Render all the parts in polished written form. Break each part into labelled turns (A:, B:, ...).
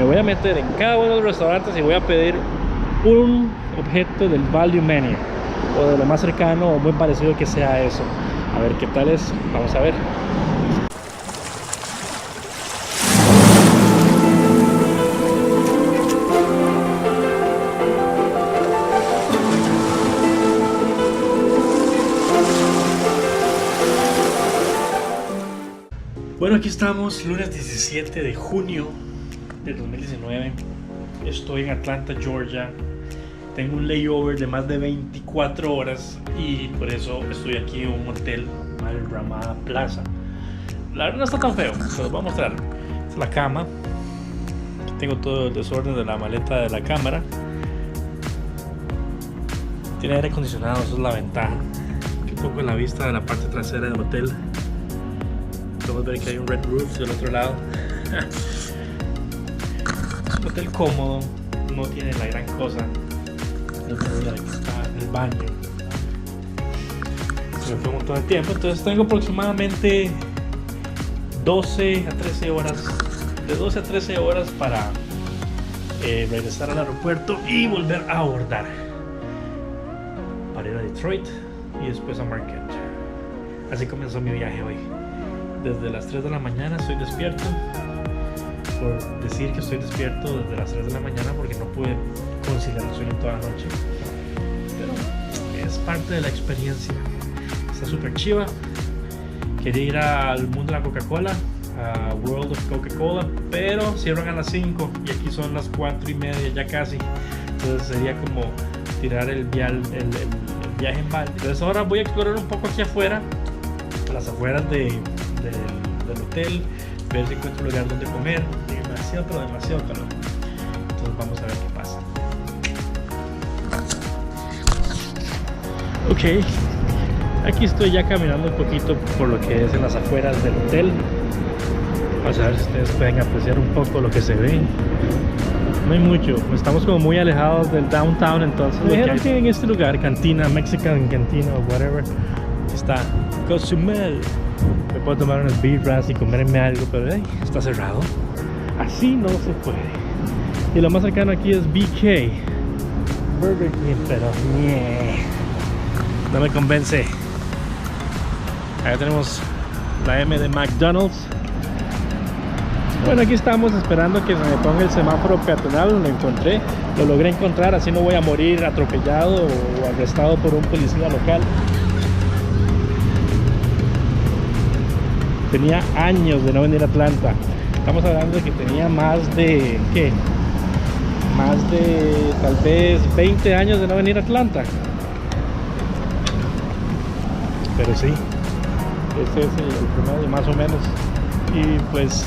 A: Me voy a meter en cada uno de los restaurantes y voy a pedir un objeto del value menu o de lo más cercano o muy parecido que sea eso. A ver qué tal es, vamos a ver. Bueno, aquí estamos, lunes 17 de junio del 2019. Estoy en Atlanta, Georgia. Tengo un layover de más de 24 horas y por eso estoy aquí en un hotel, Mal Ramada Plaza. La verdad no está tan feo, se los voy a mostrar. Esta es la cama. Aquí tengo todo el desorden de la maleta de la cámara. Tiene aire acondicionado, eso es la ventaja. Aquí un poco en la vista de la parte trasera del hotel. Podemos ver que hay un red roof del otro lado. Un hotel cómodo, no tiene la gran cosa. No tiene la que está en el baño. Se me fue un montón de tiempo, entonces tengo aproximadamente 12 a 13 horas. De 12 a 13 horas para regresar al aeropuerto y volver a abordar para ir a Detroit y después a Marquette. Así comenzó mi viaje hoy. Desde las 3 de la mañana estoy despierto. Por decir que estoy despierto desde las 3 de la mañana porque no pude conciliar el sueño toda la noche. Pero es parte de la experiencia. Está súper chiva. Quería ir al mundo de la Coca-Cola, a World of Coca-Cola, pero cierran a las 5 y aquí son las 4:30 ya casi. Entonces sería como tirar el viaje en balde. Entonces ahora voy a explorar un poco aquí afuera, a las afueras del hotel, ver si encuentro un lugar donde comer. Demasiado, pero demasiado calor. Entonces vamos a ver qué pasa. Ok, aquí estoy ya caminando un poquito por lo que es en las afueras del hotel. Vamos a ver si ustedes pueden apreciar un poco lo que se ve. No hay mucho, estamos como muy alejados del downtown, entonces me dijeron que en este lugar, cantina, Mexican cantina o whatever, está Cozumel. Me puedo tomar unas birras y comerme algo, pero está cerrado. Así no se puede. Y lo más cercano aquí es BK Burger King, pero no me convence. Acá tenemos la M de McDonald's. Bueno, aquí estamos esperando que se me ponga el semáforo peatonal. Lo encontré, lo logré encontrar, así no voy a morir atropellado o arrestado por un policía local. Tenía años de no venir a Atlanta. Estamos hablando de que tenía más de, ¿qué? Más de tal vez 20 años de no venir a Atlanta. Pero sí, ese es el promedio más o menos. Y pues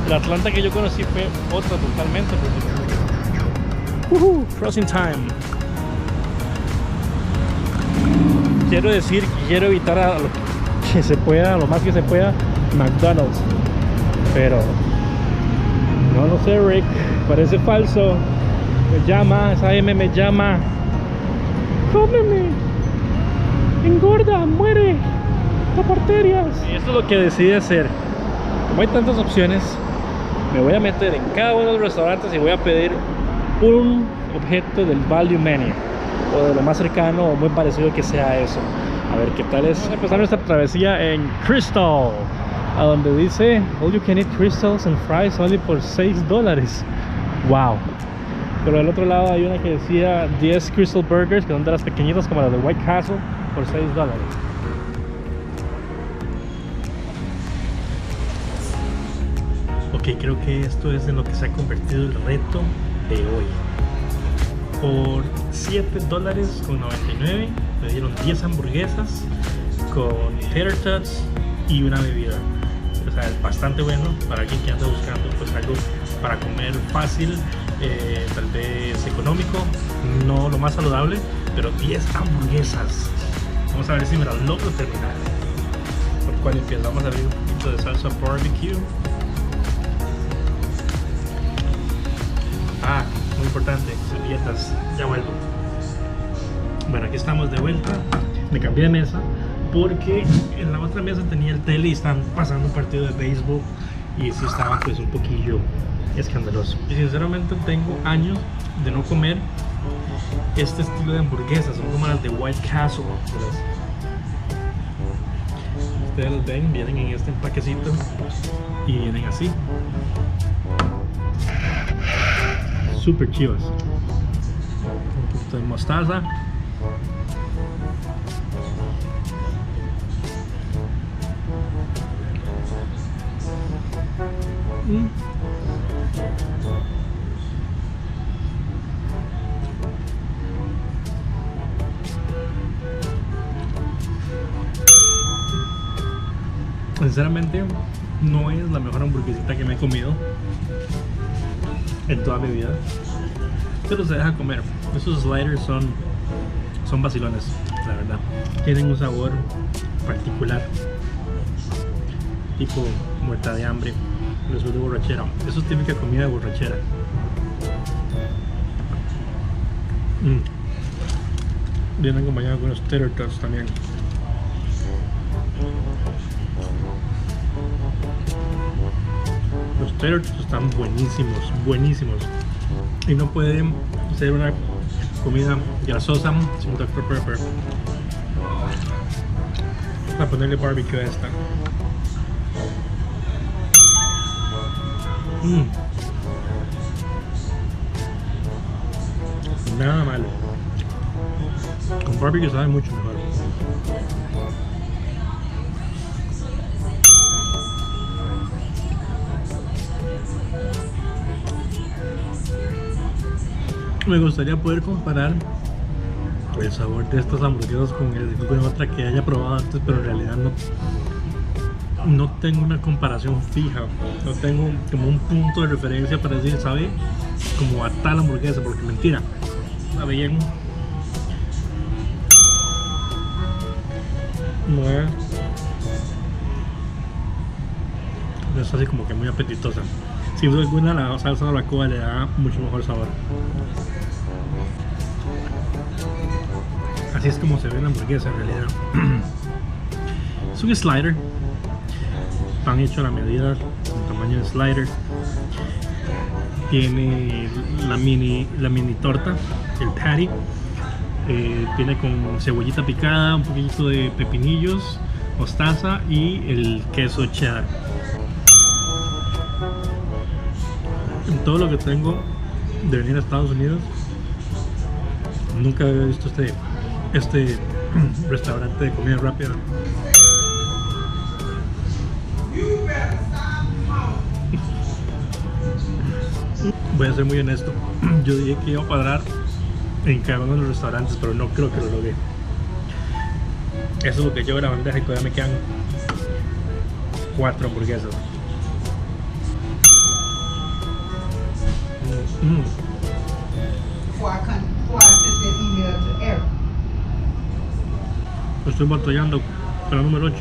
A: la Atlanta que yo conocí fue otra totalmente. Crossing time. Quiero decir que quiero evitar a lo que se pueda, lo más que se pueda, McDonald's. Pero no sé, Rick, parece falso. Me llama, esa M me llama. Cómeme, engorda, muere, tapa arterias. Y esto es lo que decidí hacer. Como hay tantas opciones, me voy a meter en cada uno de los restaurantes y voy a pedir un objeto del value menu o de lo más cercano o muy parecido que sea eso. A ver qué tal es. Vamos a empezar nuestra travesía en Crystal, a donde dice all you can eat crystals and fries only por $6. Wow. Pero del otro lado hay una que decía 10 Crystal Burgers, que son de las pequeñitas como las de White Castle, por $6. Ok, creo que esto es en lo que se ha convertido el reto de hoy. Por $7.99 me dieron 10 hamburguesas con tater tots y una bebida. O sea, es bastante bueno para alguien que anda buscando pues algo para comer fácil, tal vez económico, no lo más saludable, pero 10 hamburguesas. Vamos a ver si me las logro terminar. ¿Por cuál empiezo? Vamos a abrir un poquito de salsa barbecue. Ah, muy importante, servilletas. Ya vuelvo. Bueno, aquí estamos de vuelta. Me cambié de mesa porque en la otra mesa tenía el tele y están pasando un partido de béisbol y sí estaba pues un poquillo escandaloso. Y sinceramente tengo años de no comer este estilo de hamburguesas. Son como las de White Castle. Ustedes las ven, vienen en este empaquecito y vienen así. Super chivas. Un poquito de mostaza. Sinceramente no es la mejor hamburguesita que me he comido en toda mi vida, pero se deja comer. Esos sliders son vacilones, la verdad. Tienen un sabor particular, tipo muerta de hambre, después de borrachera. Eso es típica comida de borrachera. Vienen acompañados con los tater tots también. Los tater tots están buenísimos, buenísimos. Y no pueden ser una comida grasosa sin Dr. Pepper. Voy a ponerle barbecue a esta. Nada malo. Con barbecue sabe mucho mejor. Me gustaría poder comparar el sabor de estas hamburguesas con otra que haya probado antes, pero en realidad no tengo una comparación fija. No tengo como un punto de referencia para decir, sabe como a tal hamburguesa, porque mentira, sabe bien. No es así como que muy apetitosa. Sin duda alguna la salsa de barbacoa le da mucho mejor sabor. Así es como se ve la hamburguesa en realidad. Es un slider, pan hecho a la medida, con tamaño de slider. Tiene la mini torta, el patty. Viene con cebollita picada, un poquito de pepinillos, mostaza y el queso cheddar. En todo lo que tengo de venir a Estados Unidos, nunca había visto este restaurante de comida rápida. Voy a ser muy honesto, yo dije que iba a parar en cada uno de los restaurantes, pero no creo que lo logre. Eso es lo que llevo en la bandeja y todavía me quedan 4 hamburguesas. Estoy batallando con la número 8.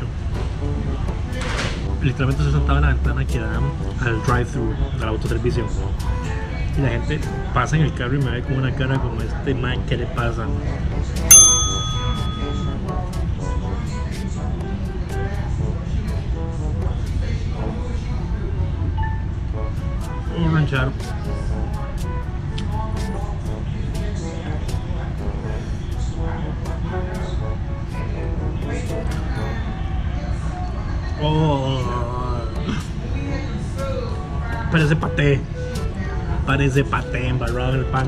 A: Literalmente se sentaba en la ventana que da al drive-thru, al autoservicio. Y la gente pasa en el carro y me ve con una cara como este man, ¿qué le pasa? Vamos a ranchar. Oh, parece paté. Parece paté embarrado en el pan.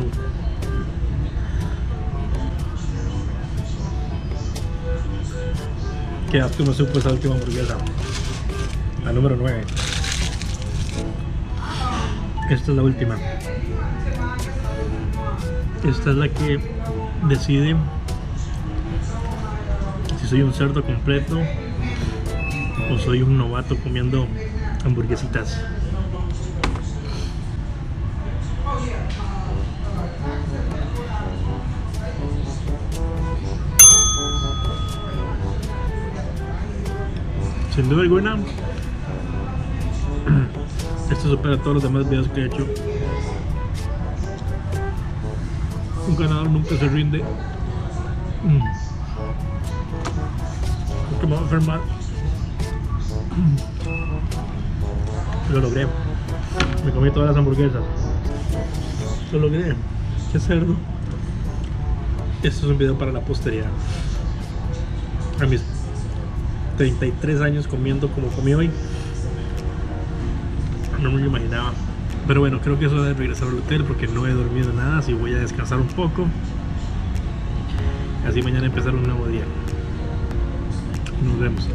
A: Qué asco me supo esa última hamburguesa. La número 9. Esta es la última. Esta es la que decide si soy un cerdo completo o soy un novato comiendo hamburguesitas. Sin duda alguna, esto supera todos los demás videos que he hecho. Un ganador nunca se rinde. Porque me voy a enfermar. Lo logré. Me comí todas las hamburguesas. Lo logré. Qué cerdo. Esto es un video para la posteridad. A mis 33 años comiendo como comí hoy, no me lo imaginaba. Pero bueno, creo que eso de regresar al hotel porque no he dormido nada, así voy a descansar un poco. Así mañana empezar un nuevo día. Nos vemos.